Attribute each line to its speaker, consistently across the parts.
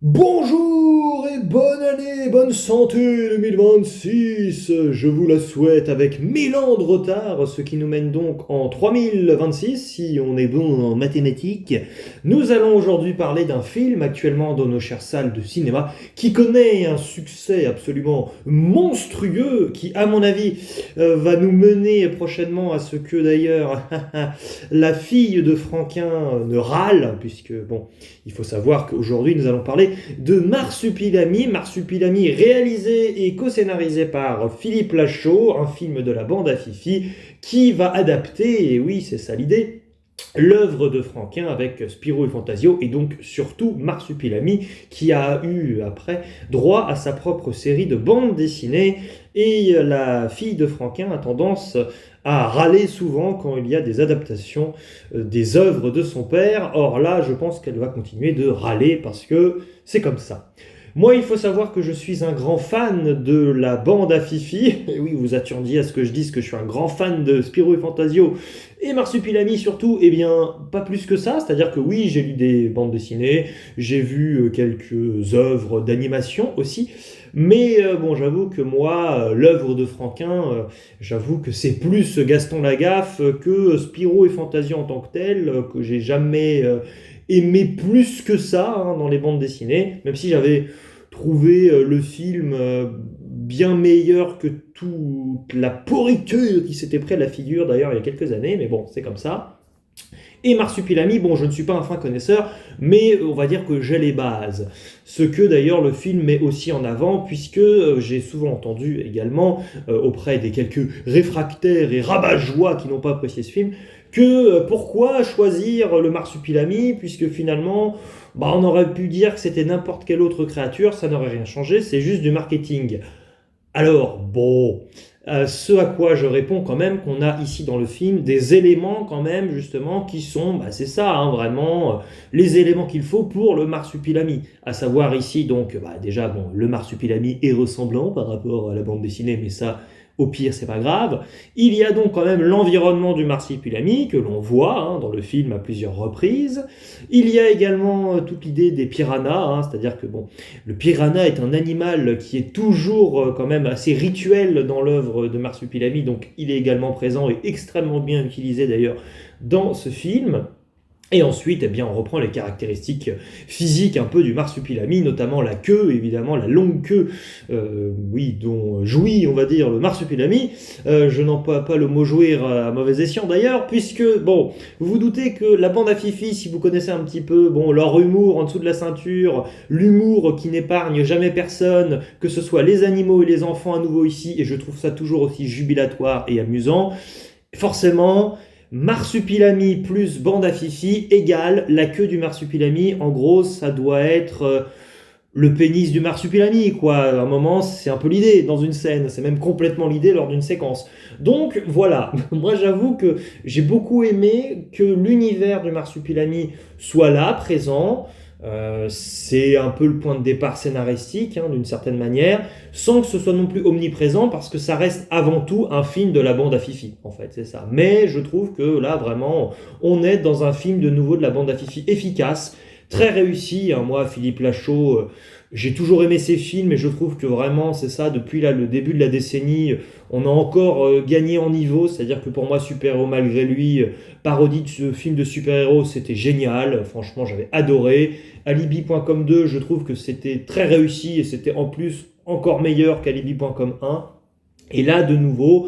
Speaker 1: Bonjour et bonne année, bonne santé 2026, je vous la souhaite avec 1000 ans de retard, ce qui nous mène donc en 3026, si on est bon en mathématiques. Nous allons aujourd'hui parler d'un film actuellement dans nos chères salles de cinéma, qui connaît un succès absolument monstrueux, qui à mon avis va nous mener prochainement à ce que d'ailleurs la fille de Franquin ne râle, puisque bon, il faut savoir qu'aujourd'hui nous allons parler de Marsupilami. Marsupilami réalisé et co-scénarisé par Philippe Lachaud, un film de la bande à Fifi qui va adapter, et oui c'est ça l'idée, l'œuvre de Franquin avec Spirou et Fantasio et donc surtout Marsupilami qui a eu après droit à sa propre série de bande dessinée. Et la fille de Franquin a tendance à râler souvent quand il y a des adaptations des œuvres de son père. Or là, je pense qu'elle va continuer de râler parce que c'est comme ça. Moi, il faut savoir que je suis un grand fan de la bande à Fifi. Et oui, vous attendiez à ce que je dise que je suis un grand fan de Spirou et Fantasio et Marsupilami surtout. Eh bien, pas plus que ça. C'est-à-dire que oui, j'ai lu des bandes dessinées, j'ai vu quelques œuvres d'animation aussi. Mais bon, j'avoue que moi, l'œuvre de Franquin, j'avoue que c'est plus Gaston Lagaffe que Spirou et Fantasio en tant que tel, que j'ai jamais aimé plus que ça hein, dans les bandes dessinées, même si j'avais trouvé le film bien meilleur que toute la pourriture qui s'était pris à la figure d'ailleurs il y a quelques années, mais bon, c'est comme ça. Et Marsupilami, bon, je ne suis pas un fin connaisseur, mais on va dire que j'ai les bases. Ce que d'ailleurs le film met aussi en avant, puisque j'ai souvent entendu également, auprès des quelques réfractaires et rabat-joie qui n'ont pas apprécié ce film, que pourquoi choisir le Marsupilami, puisque finalement, bah, on aurait pu dire que c'était n'importe quelle autre créature, ça n'aurait rien changé, c'est juste du marketing. Alors, bon, ce à quoi je réponds quand même qu'on a ici dans le film des éléments quand même justement qui sont, bah, c'est ça, hein, vraiment les éléments qu'il faut pour le Marsupilami. À savoir ici donc, bah, déjà bon, le Marsupilami est ressemblant par rapport à la bande dessinée, mais ça, au pire, c'est pas grave. Il y a donc quand même l'environnement du Marsupilami que l'on voit hein, dans le film à plusieurs reprises. Il y a également toute l'idée des piranhas, hein, c'est-à-dire que bon, le piranha est un animal qui est toujours quand même assez rituel dans l'œuvre de Marsupilami, donc il est également présent et extrêmement bien utilisé d'ailleurs dans ce film. Et ensuite, eh bien, on reprend les caractéristiques physiques un peu du Marsupilami, notamment la queue, évidemment, la longue queue, oui, dont jouit, on va dire, le Marsupilami. Je n'emploie pas le mot jouir à mauvais escient d'ailleurs, puisque, bon, vous vous doutez que la bande à Fifi, si vous connaissez un petit peu, bon, leur humour en dessous de la ceinture, l'humour qui n'épargne jamais personne, que ce soit les animaux et les enfants à nouveau ici, et je trouve ça toujours aussi jubilatoire et amusant, forcément... Marsupilami plus bande à Fifi égale la queue du Marsupilami. En gros, ça doit être le pénis du Marsupilami, quoi. À un moment, c'est un peu l'idée dans une scène. C'est même complètement l'idée lors d'une séquence. Donc, voilà. Moi, j'avoue que j'ai beaucoup aimé que l'univers du Marsupilami soit là, présent. C'est un peu le point de départ scénaristique, hein, d'une certaine manière, sans que ce soit non plus omniprésent, parce que ça reste avant tout un film de la bande à Fifi, en fait, c'est ça. Mais je trouve que là, vraiment, on est dans un film de nouveau de la bande à Fifi efficace, très réussi. Hein. Moi, Philippe Lachaud, j'ai toujours aimé ses films, et je trouve que vraiment, c'est ça, depuis là, le début de la décennie, on a encore gagné en niveau, c'est-à-dire que pour moi, Super Héros malgré lui, parodie de ce film de super-héros, c'était génial, franchement, j'avais adoré. Alibi.com 2, je trouve que c'était très réussi, et c'était en plus encore meilleur qu'Alibi.com 1. Et là, de nouveau...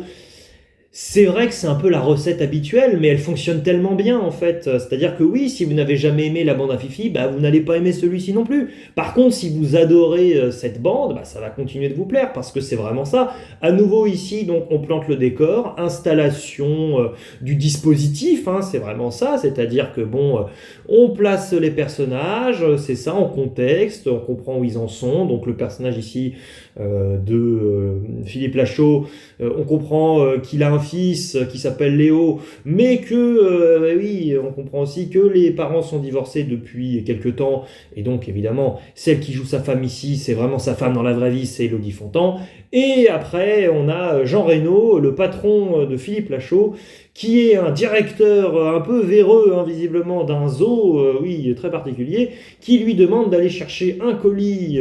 Speaker 1: C'est vrai que c'est un peu la recette habituelle, mais elle fonctionne tellement bien en fait. C'est-à-dire que oui, si vous n'avez jamais aimé la bande à Fifi, bah, vous n'allez pas aimer celui-ci non plus. Par contre, si vous adorez cette bande, bah, ça va continuer de vous plaire parce que c'est vraiment ça. À nouveau ici, donc on plante le décor, installation du dispositif, hein, c'est vraiment ça. C'est-à-dire que bon, on place les personnages, c'est ça, en contexte, on comprend où ils en sont. Donc le personnage ici de Philippe Lachaud, on comprend qu'il a un fils qui s'appelle Léo, mais que, oui, on comprend aussi que les parents sont divorcés depuis quelque temps, et donc évidemment, celle qui joue sa femme ici, c'est vraiment sa femme dans la vraie vie, c'est Elodie Fontan. Et après, on a Jean Reno, le patron de Philippe Lachaud, qui est un directeur un peu véreux, hein, visiblement, d'un zoo, oui, très particulier, qui lui demande d'aller chercher un colis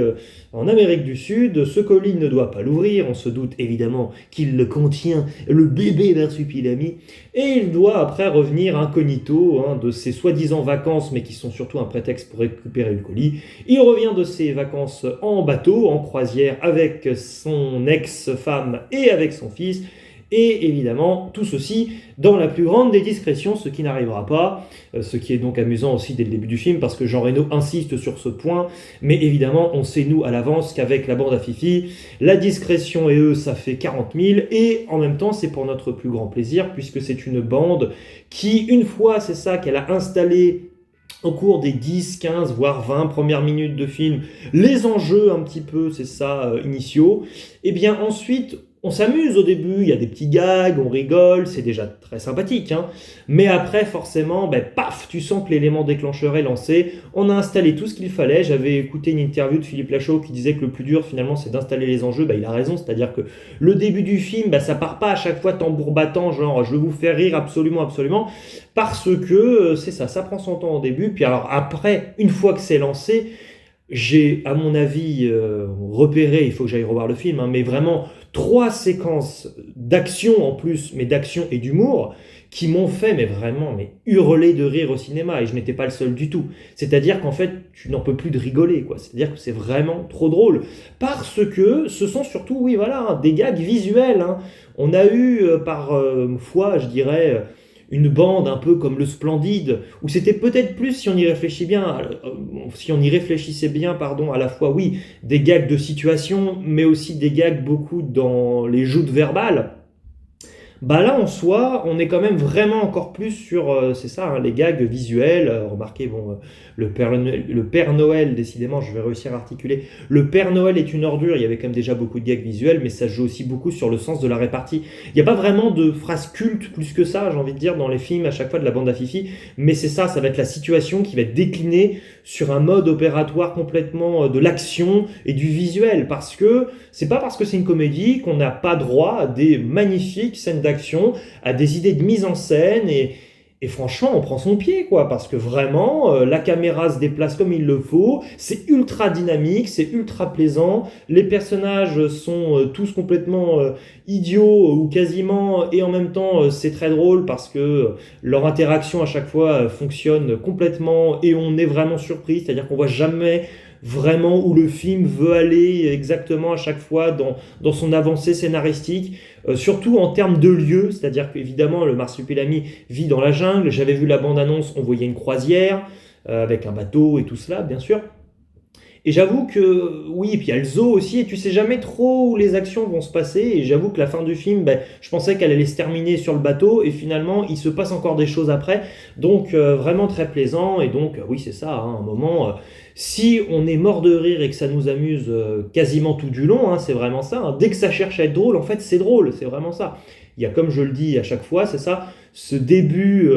Speaker 1: en Amérique du Sud. Ce colis ne doit pas l'ouvrir, on se doute évidemment qu'il le contient le bébé marsupilami, et il doit après revenir incognito, hein, de ses soi-disant vacances, mais qui sont surtout un prétexte pour récupérer le colis. Il revient de ses vacances en bateau, en croisière, avec son ex-femme et avec son fils. Et évidemment, tout ceci dans la plus grande des discrétions, ce qui n'arrivera pas, ce qui est donc amusant aussi dès le début du film, parce que Jean Reno insiste sur ce point, mais évidemment, on sait nous à l'avance qu'avec la bande à Fifi, la discrétion et eux, ça fait 40 000, et en même temps, c'est pour notre plus grand plaisir, puisque c'est une bande qui, une fois, c'est ça, qu'elle a installé au cours des 10, 15, voire 20 premières minutes de film, les enjeux un petit peu, c'est ça, initiaux, et bien ensuite, on s'amuse au début, il y a des petits gags, on rigole, c'est déjà très sympathique, hein. Mais après, forcément, paf, tu sens que l'élément déclencheur est lancé. On a installé tout ce qu'il fallait. J'avais écouté une interview de Philippe Lachaud qui disait que le plus dur, finalement, c'est d'installer les enjeux. Il a raison, c'est-à-dire que le début du film, ça part pas à chaque fois tambour battant, genre je veux vous faire rire absolument, absolument, parce que c'est ça, ça prend son temps au début. Puis alors après, une fois que c'est lancé, j'ai, à mon avis, repéré, il faut que j'aille revoir le film, hein, mais vraiment 3 séquences d'action en plus, mais d'action et d'humour, qui m'ont fait, mais vraiment, mais hurler de rire au cinéma, et je n'étais pas le seul du tout. C'est-à-dire qu'en fait, tu n'en peux plus de rigoler, quoi. C'est-à-dire que c'est vraiment trop drôle. Parce que ce sont surtout, oui, voilà, hein, des gags visuels, hein. On a eu, par fois, je dirais, une bande un peu comme le Splendide, où c'était peut-être plus, si on y réfléchit bien, si on y réfléchissait bien, pardon, à la fois, oui, des gags de situation, mais aussi des gags beaucoup dans les joutes verbales. Là, en soi, on est quand même vraiment encore plus sur, c'est ça, hein, les gags visuels. Remarquez, bon, le Père Noël, décidément, je vais réussir à articuler. Le Père Noël est une ordure, il y avait quand même déjà beaucoup de gags visuels, mais ça joue aussi beaucoup sur le sens de la répartie. Il n'y a pas vraiment de phrase culte plus que ça, j'ai envie de dire, dans les films, à chaque fois de la bande à Fifi, mais c'est ça, ça va être la situation qui va être déclinée sur un mode opératoire complètement de l'action et du visuel, parce que c'est pas parce que c'est une comédie qu'on n'a pas droit à des magnifiques scènes d'action, à des idées de mise en scène, et franchement, on prend son pied, quoi, parce que vraiment, la caméra se déplace comme il le faut, c'est ultra dynamique, c'est ultra plaisant, les personnages sont tous complètement idiots, ou quasiment, et en même temps, c'est très drôle, parce que leur interaction à chaque fois fonctionne complètement, et on est vraiment surpris, c'est-à-dire qu'on voit jamais vraiment où le film veut aller exactement à chaque fois dans son avancée scénaristique, surtout en termes de lieu, c'est-à-dire qu'évidemment le marsupilami vit dans la jungle, j'avais vu la bande-annonce, on voyait une croisière avec un bateau et tout cela bien sûr, et j'avoue que, oui, et puis il y a le zoo aussi, et tu sais jamais trop où les actions vont se passer, et j'avoue que la fin du film, je pensais qu'elle allait se terminer sur le bateau, et finalement, il se passe encore des choses après, donc vraiment très plaisant, et donc, oui, c'est ça, hein, un moment, si on est mort de rire et que ça nous amuse quasiment tout du long, hein, c'est vraiment ça, hein, dès que ça cherche à être drôle, en fait, c'est drôle, c'est vraiment ça. Il y a, comme je le dis à chaque fois, c'est ça, ce début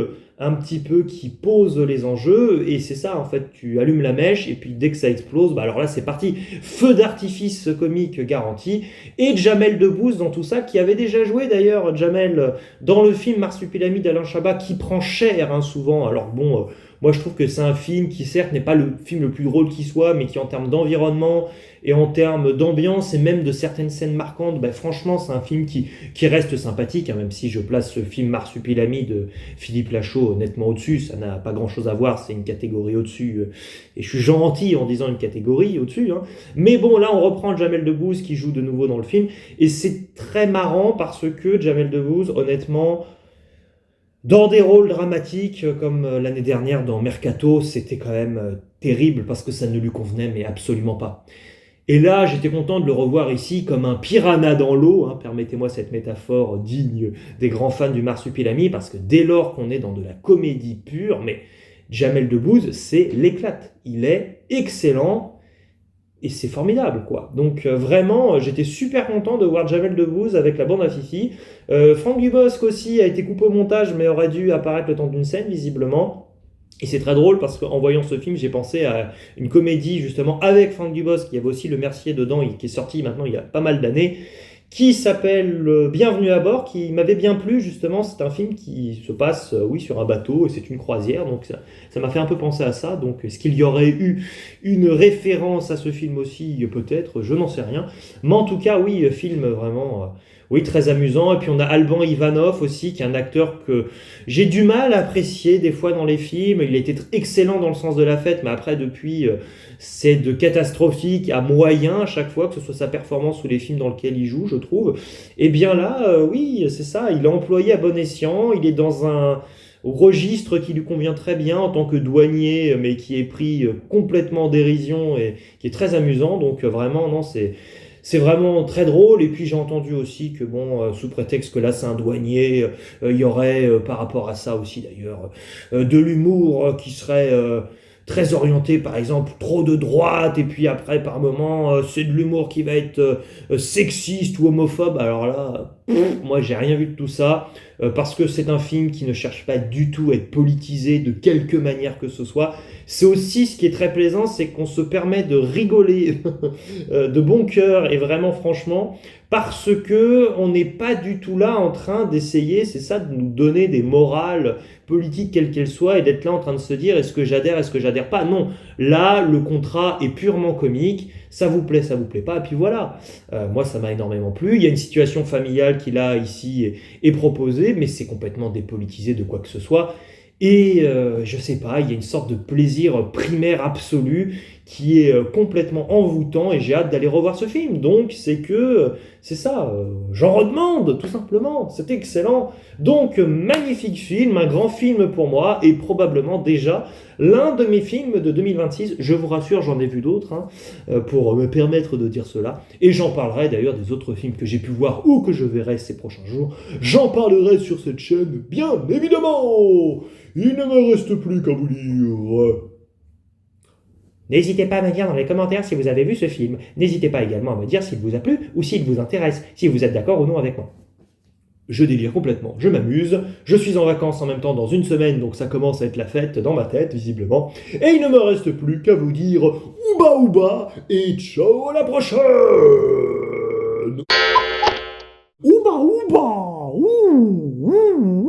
Speaker 1: un petit peu qui pose les enjeux, et c'est ça en fait, tu allumes la mèche et puis dès que ça explose, alors là c'est parti, feu d'artifice comique garanti, et Jamel Debbouze dans tout ça, qui avait déjà joué d'ailleurs Jamel dans le film Marsupilami d'Alain Chabat, qui prend cher hein, souvent, alors bon, moi je trouve que c'est un film qui certes n'est pas le film le plus drôle qui soit, mais qui en termes d'environnement et en termes d'ambiance et même de certaines scènes marquantes, franchement c'est un film qui reste sympathique, hein, même si je place ce film Marsupilami de Philippe Lachaud nettement au-dessus, ça n'a pas grand-chose à voir, c'est une catégorie au-dessus, et je suis gentil en disant une catégorie au-dessus, hein. Mais bon, là on reprend Jamel Debbouze qui joue de nouveau dans le film, et c'est très marrant parce que Jamel Debbouze, honnêtement, dans des rôles dramatiques comme l'année dernière dans Mercato, c'était quand même terrible parce que ça ne lui convenait mais absolument pas. Et là, j'étais content de le revoir ici comme un piranha dans l'eau, hein, permettez-moi cette métaphore digne des grands fans du Marsupilami, parce que dès lors qu'on est dans de la comédie pure, mais Jamel Debbouze, c'est l'éclate. Il est excellent et c'est formidable, quoi. Donc vraiment, j'étais super content de voir Jamel Debbouze avec la bande à Fifi. Franck Dubosc aussi a été coupé au montage, mais aurait dû apparaître le temps d'une scène, visiblement. Et c'est très drôle parce qu'en voyant ce film, j'ai pensé à une comédie justement avec Franck Dubosc, qui avait aussi Le Mercier dedans, qui est sorti maintenant il y a pas mal d'années, qui s'appelle Bienvenue à bord, qui m'avait bien plu justement. C'est un film qui se passe, oui, sur un bateau et c'est une croisière, donc ça m'a fait un peu penser à ça. Donc est-ce qu'il y aurait eu une référence à ce film aussi? Peut-être, je n'en sais rien. Mais en tout cas, oui, film vraiment, oui, très amusant. Et puis on a Alban Ivanov aussi, qui est un acteur que j'ai du mal à apprécier des fois dans les films. Il était excellent dans Le Sens de la fête, mais après, depuis, c'est de catastrophique à moyen à chaque fois, que ce soit sa performance ou les films dans lesquels il joue, je trouve. Et bien là, oui, c'est ça, il est employé à bon escient, il est dans un registre qui lui convient très bien en tant que douanier, mais qui est pris complètement en dérision et qui est très amusant. Donc vraiment, non, c'est vraiment très drôle. Et puis j'ai entendu aussi que, bon, sous prétexte que là c'est un douanier, il y aurait par rapport à ça aussi d'ailleurs de l'humour qui serait très orienté, par exemple, trop de droite, et puis après, par moment, c'est de l'humour qui va être sexiste ou homophobe. Alors là, moi, j'ai rien vu de tout ça, parce que c'est un film qui ne cherche pas du tout à être politisé de quelque manière que ce soit. C'est aussi ce qui est très plaisant, c'est qu'on se permet de rigoler de bon cœur, et vraiment, franchement, parce que on n'est pas du tout là en train d'essayer, c'est ça, de nous donner des morales politiques quelles qu'elles soient et d'être là en train de se dire est-ce que j'adhère pas. Non, là le contrat est purement comique, ça vous plaît pas, et puis voilà. Moi ça m'a énormément plu. Il y a une situation familiale qui là ici est proposée, mais c'est complètement dépolitisé de quoi que ce soit. Et je sais pas, il y a une sorte de plaisir primaire absolu qui est complètement envoûtant et j'ai hâte d'aller revoir ce film. Donc c'est ça, j'en redemande tout simplement, c'est excellent. Donc magnifique film, un grand film pour moi et probablement déjà l'un de mes films de 2026. Je vous rassure, j'en ai vu d'autres hein, pour me permettre de dire cela. Et j'en parlerai d'ailleurs des autres films que j'ai pu voir ou que je verrai ces prochains jours. J'en parlerai sur cette chaîne, bien évidemment. Il ne me reste plus qu'à vous dire. N'hésitez pas à me dire dans les commentaires si vous avez vu ce film. N'hésitez pas également à me dire s'il vous a plu ou s'il vous intéresse, si vous êtes d'accord ou non avec moi. Je délire complètement, je m'amuse, je suis en vacances en même temps dans une semaine, donc ça commence à être la fête dans ma tête, visiblement. Et il ne me reste plus qu'à vous dire ouba ouba et ciao à la prochaine. Ouba ouba ouh, ouh.